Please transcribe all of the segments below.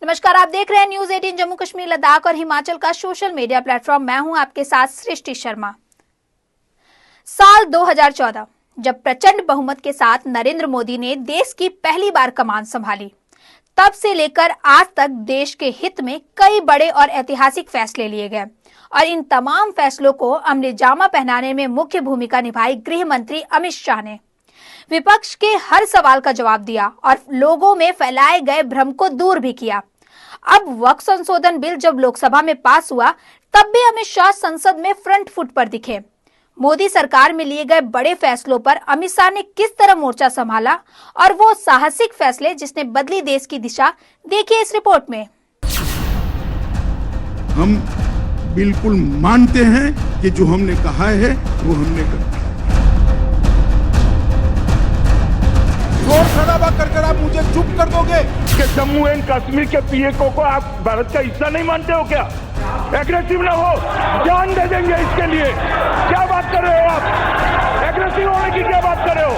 नमस्कार, आप देख रहे हैं न्यूज 18 जम्मू कश्मीर लद्दाख और हिमाचल का सोशल मीडिया प्लेटफॉर्म। मैं हूं आपके साथ सृष्टि शर्मा। साल 2014 जब प्रचंड बहुमत के साथ नरेंद्र मोदी ने देश की पहली बार कमान संभाली, तब से लेकर आज तक देश के हित में कई बड़े और ऐतिहासिक फैसले लिए गए और इन तमाम फैसलों को अमली जामा पहनाने में मुख्य भूमिका निभाई गृह मंत्री अमित शाह ने। विपक्ष के हर सवाल का जवाब दिया और लोगों में फैलाए गए भ्रम को दूर भी किया। अब वक्फ संशोधन बिल जब लोकसभा में पास हुआ, तब भी अमित शाह संसद में फ्रंट फुट पर दिखे। मोदी सरकार में लिए गए बड़े फैसलों पर अमित शाह ने किस तरह मोर्चा संभाला और वो साहसिक फैसले जिसने बदली देश की दिशा, देखिए इस रिपोर्ट में। हम बिल्कुल मानते हैं कि जो हमने कहा है वो हमने कहा। जोर शराबा कर आप मुझे चुप कर दोगे कि जम्मू एंड कश्मीर के पीएको को आप भारत का हिस्सा नहीं मानते हो क्या? एग्रेसिव ना हो, जान दे देंगे इसके लिए। क्या बात कर रहे हो आप? एग्रेसिव होने की क्या बात कर रहे हो?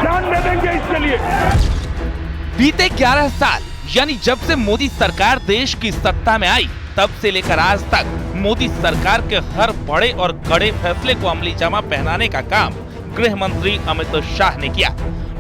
जान दे देंगे इसके लिए। बीते 11 साल यानी जब से मोदी सरकार देश की सत्ता में आई, तब से लेकर आज तक मोदी सरकार के हर बड़े और कड़े फैसले को अमली जामा पहनाने का काम गृह मंत्री अमित शाह ने किया।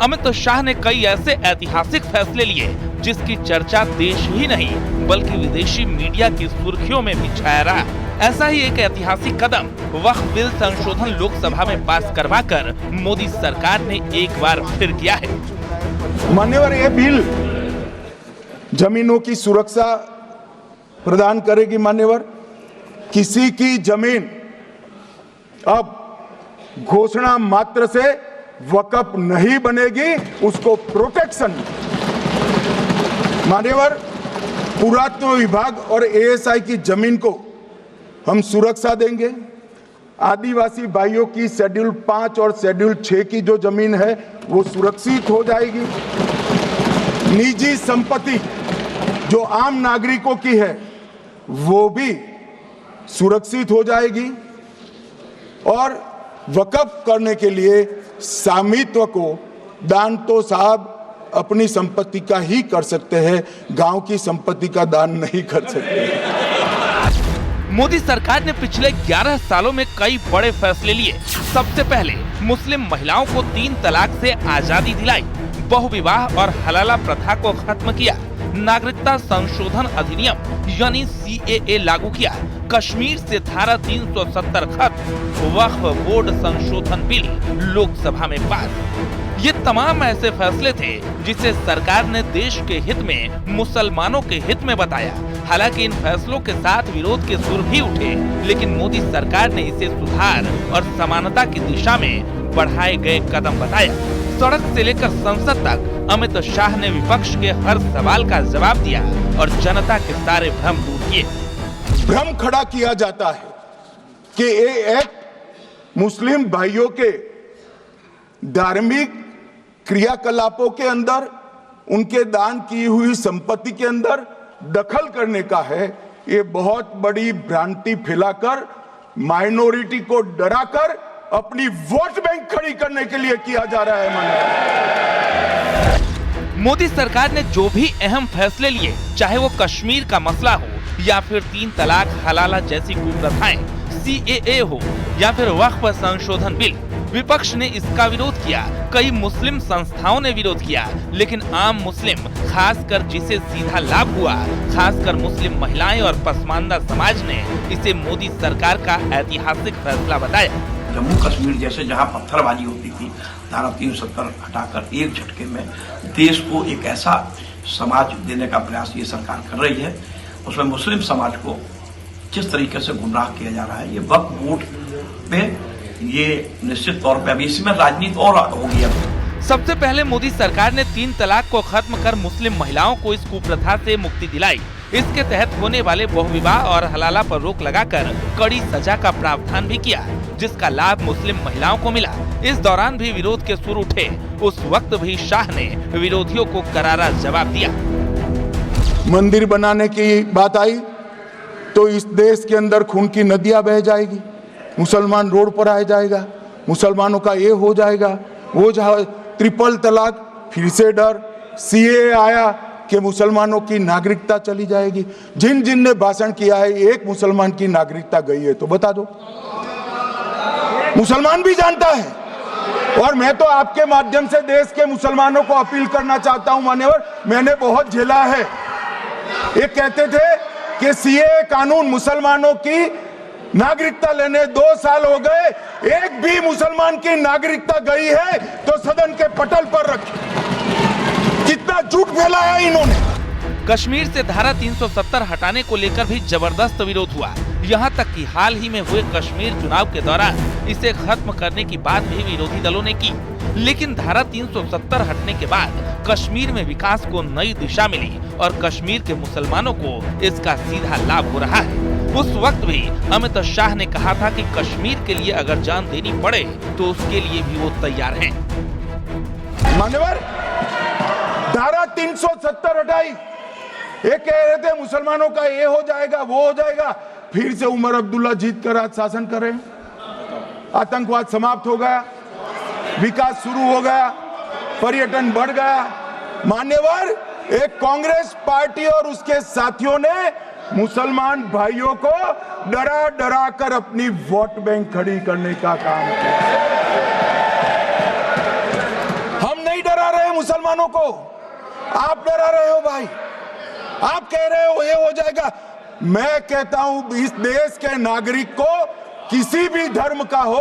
अमित शाह ने कई ऐसे ऐतिहासिक फैसले लिए जिसकी चर्चा देश ही नहीं बल्कि विदेशी मीडिया की सुर्खियों में भी छाया रहा। ऐसा ही एक ऐतिहासिक कदम वक्फ बिल संशोधन लोकसभा में पास करवाकर मोदी सरकार ने एक बार फिर किया है। मान्यवर, ये बिल जमीनों की सुरक्षा प्रदान करेगी। मान्यवर, किसी की जमीन अब घोषणा मात्र से वक़्फ नहीं बनेगी, उसको प्रोटेक्शन। मान्यवर, पुरातत्व विभाग और एएसआई की जमीन को हम सुरक्षा देंगे। आदिवासी भाइयों की शेड्यूल 5 और शेड्यूल 6 की जो जमीन है वो सुरक्षित हो जाएगी। निजी संपत्ति जो आम नागरिकों की है वो भी सुरक्षित हो जाएगी और वक़्फ करने के लिए स्वामित्व को दान तो साहब अपनी संपत्ति का ही कर सकते हैं, गांव की संपत्ति का दान नहीं कर सकते। मोदी सरकार ने पिछले 11 सालों में कई बड़े फैसले लिए। सबसे पहले मुस्लिम महिलाओं को 3 तलाक से आजादी दिलाई, बहुविवाह और हलाला प्रथा को खत्म किया, नागरिकता संशोधन अधिनियम यानी CAA लागू किया, कश्मीर से धारा 370 खत्म, वक्फ बोर्ड संशोधन बिल लोकसभा में पास। ये तमाम ऐसे फैसले थे जिसे सरकार ने देश के हित में, मुसलमानों के हित में बताया। हालांकि इन फैसलों के साथ विरोध के सुर भी उठे, लेकिन मोदी सरकार ने इसे सुधार और समानता की दिशा में बढ़ाए गए कदम बताया। सड़क से लेकर संसद तक अमित शाह ने विपक्ष के हर सवाल का जवाब दिया और जनता के सारे भ्रम दूर किए। भ्रम खड़ा किया जाता है कि ये एक्ट मुस्लिम भाइयों के धार्मिक क्रियाकलापों के अंदर, उनके दान की हुई संपत्ति के अंदर दखल करने का है। ये बहुत बड़ी भ्रांति फैलाकर माइनॉरिटी को डराकर अपनी वोट बैंक खड़ी करने के लिए किया जा रहा है। मोदी सरकार ने जो भी अहम फैसले लिए, चाहे वो कश्मीर का मसला हो या फिर 3 तलाक, हलाला जैसी कुप्रथाएं, CAA हो या फिर वक्फ संशोधन बिल, विपक्ष ने इसका विरोध किया। कई मुस्लिम संस्थाओं ने विरोध किया, लेकिन आम मुस्लिम, खासकर जिसे सीधा लाभ हुआ, खासकर मुस्लिम महिलाएं और पसमानदा समाज ने इसे मोदी सरकार का ऐतिहासिक फैसला बताया। जम्मू कश्मीर जैसे जहां पत्थरबाजी होती थी, धारा 370 हटाकर एक झटके में देश को एक ऐसा समाज देने का प्रयास ये सरकार कर रही है। उसमें मुस्लिम समाज को जिस तरीके से गुमराह किया जा रहा है, ये वक्फ बोर्ड पे ये निश्चित तौर पे अभी इसमें राजनीति और होगी। अब सबसे पहले मोदी सरकार ने 3 तलाक को खत्म कर मुस्लिम महिलाओं को इस कुप्रथा से मुक्ति दिलाई। इसके तहत होने वाले बहुविवाह और हलाला पर रोक लगाकर कड़ी सजा का प्रावधान भी किया, जिसका लाभ मुस्लिम महिलाओं को मिला। इस दौरान भी विरोध के सुर उठे। उस वक्त भी शाह ने विरोधियों को करारा जवाब दिया। मंदिर बनाने की बात आई तो इस देश के अंदर खून की नदियां बह जाएगी, मुसलमान रोड पर आ जाएगा, मुसलमानों का ये हो जाएगा, वो जहाँ ट्रिपल तलाक, फिर से डर, सीए आया कि मुसलमानों की नागरिकता चली जाएगी। जिन जिन ने भाषण किया है, एक मुसलमान की नागरिकता गई है तो बता दो। मुसलमान भी जानता है। और मैं तो आपके माध्यम से देश के मुसलमानों को अपील करना चाहता हूं, मान्यवर, मैंने बहुत झेला है। ये कहते थे कि सीए कानून मुसलमानों की नागरिकता लेने 2 साल हो गए, एक भी मुसलमान की नागरिकता गई है तो सदन के पटल पर रखें। कितना झूठ फैलाया इन्होंने। कश्मीर से धारा 370 हटाने को लेकर भी जबरदस्त विरोध हुआ। यहाँ तक कि हाल ही में हुए कश्मीर चुनाव के दौरान इसे खत्म करने की बात भी विरोधी दलों ने की। लेकिन धारा 370 हटने के बाद कश्मीर में विकास को नई दिशा मिली और कश्मीर के मुसलमानों को इसका सीधा लाभ हो रहा है। उस वक्त भी अमित शाह ने कहा था कि कश्मीर के लिए अगर जान देनी पड़े तो उसके लिए भी वो तैयार हैं। मान्यवर, धारा 370 हटाई, ये कह रहे थे मुसलमानों का ये हो जाएगा, वो हो जाएगा। फिर से उमर अब्दुल्ला जीत कर आज शासन करें। आतंकवाद समाप्त हो गया, विकास शुरू हो गया, पर्यटन बढ़ गया। मान्यवर, एक कांग्रेस पार्टी और उसके साथियों ने मुसलमान भाइयों को डरा डरा कर अपनी वोट बैंक खड़ी करने का काम किया। हम नहीं डरा रहे मुसलमानों को, आप डरा रहे हो भाई। आप कह रहे हो ये हो जाएगा। मैं कहता हूं इस देश के नागरिक को किसी भी धर्म का हो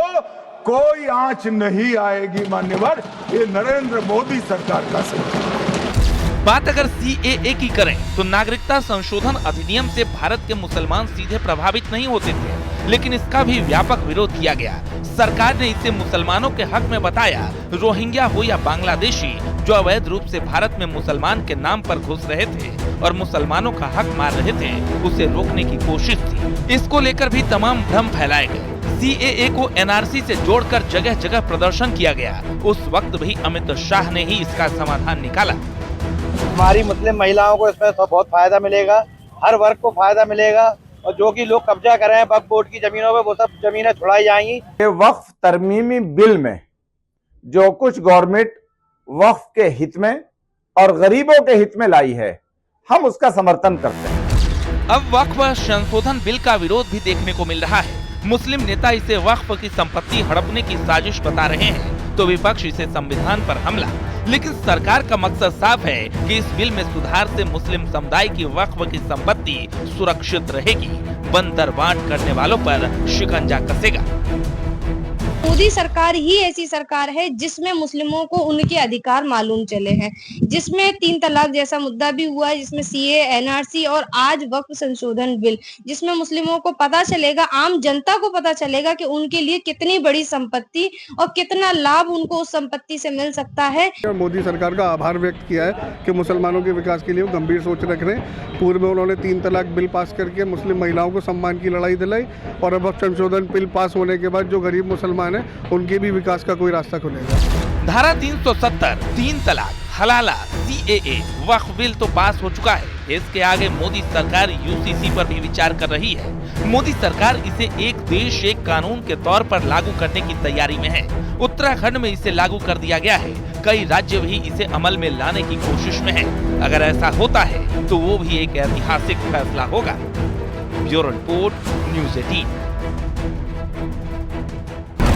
कोई आंच नहीं आएगी। मान्यवर, ये नरेंद्र मोदी सरकार का सही। बात अगर सीएए की करें तो नागरिकता संशोधन अधिनियम से भारत के मुसलमान सीधे प्रभावित नहीं होते थे, लेकिन इसका भी व्यापक विरोध किया गया। सरकार ने इसे मुसलमानों के हक में बताया। रोहिंग्या हो या बांग्लादेशी जो अवैध रूप से भारत में मुसलमान के नाम पर घुस रहे थे और मुसलमानों का हक मार रहे थे, उसे रोकने की कोशिश थी। इसको लेकर भी तमाम भ्रम फैलाए गए। सीएए को एनआरसी से जोड़कर जगह जगह प्रदर्शन किया गया। उस वक्त भी अमित शाह ने ही इसका समाधान निकाला। हमारी मुस्लिम महिलाओं को इसमें बहुत फायदा मिलेगा, हर वर्ग को फायदा मिलेगा। और जो कि लोग कब्जा कर रहे हैं वक्फ बोर्ड की जमीनों पे, वो सब जमीनें छुड़ाई जाएंगी। ये वक्फ तरमीमी बिल में जो कुछ गवर्नमेंट वक्फ के हित में और गरीबों के हित में लाई है, हम उसका समर्थन करते हैं। अब वक्फ संशोधन बिल का विरोध भी देखने को मिल रहा है। मुस्लिम नेता इसे वक्फ की संपत्ति हड़पने की साजिश बता रहे हैं तो विपक्ष इसे संविधान पर हमला। लेकिन सरकार का मकसद साफ है कि इस बिल में सुधार से मुस्लिम समुदाय की वक्फ की संपत्ति सुरक्षित रहेगी। बंदर बांट करने वालों पर शिकंजा कसेगा। मोदी सरकार ही ऐसी सरकार है जिसमें मुस्लिमों को उनके अधिकार मालूम चले हैं, जिसमें 3 तलाक जैसा मुद्दा भी हुआ है, जिसमें सीए, एनआरसी और आज वक्फ संशोधन बिल, जिसमें मुस्लिमों को पता चलेगा, आम जनता को पता चलेगा कि उनके लिए कितनी बड़ी संपत्ति और कितना लाभ उनको उस संपत्ति से मिल सकता है। मोदी सरकार का आभार व्यक्त किया है कि मुसलमानों के विकास के लिए वो गंभीर सोच रख रहे हैं। पूर्व में उन्होंने 3 तलाक बिल पास करके मुस्लिम महिलाओं को सम्मान की लड़ाई दिलाई और अब संशोधन बिल पास होने के बाद जो गरीब मुसलमान उनके भी विकास का कोई रास्ता खुलेगा। धारा 370, 3 तलाक, हलाला, सीएए, वक्फ बिल तो पास हो चुका है। इसके आगे मोदी सरकार यूसीसी पर भी विचार कर रही है। मोदी सरकार इसे एक देश एक कानून के तौर पर लागू करने की तैयारी में है। उत्तराखंड में इसे लागू कर दिया गया है। कई राज्य भी इसे अमल में लाने की कोशिश में है। अगर ऐसा होता है तो वो भी एक ऐतिहासिक फैसला होगा। Bureau report, news 18।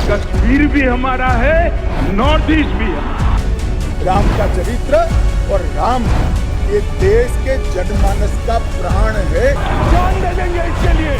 कश्मीर भी हमारा है, नॉर्थ ईस्ट भी है। राम का चरित्र और राम ये देश के जनमानस का प्राण है। जान दे देंगे इसके लिए।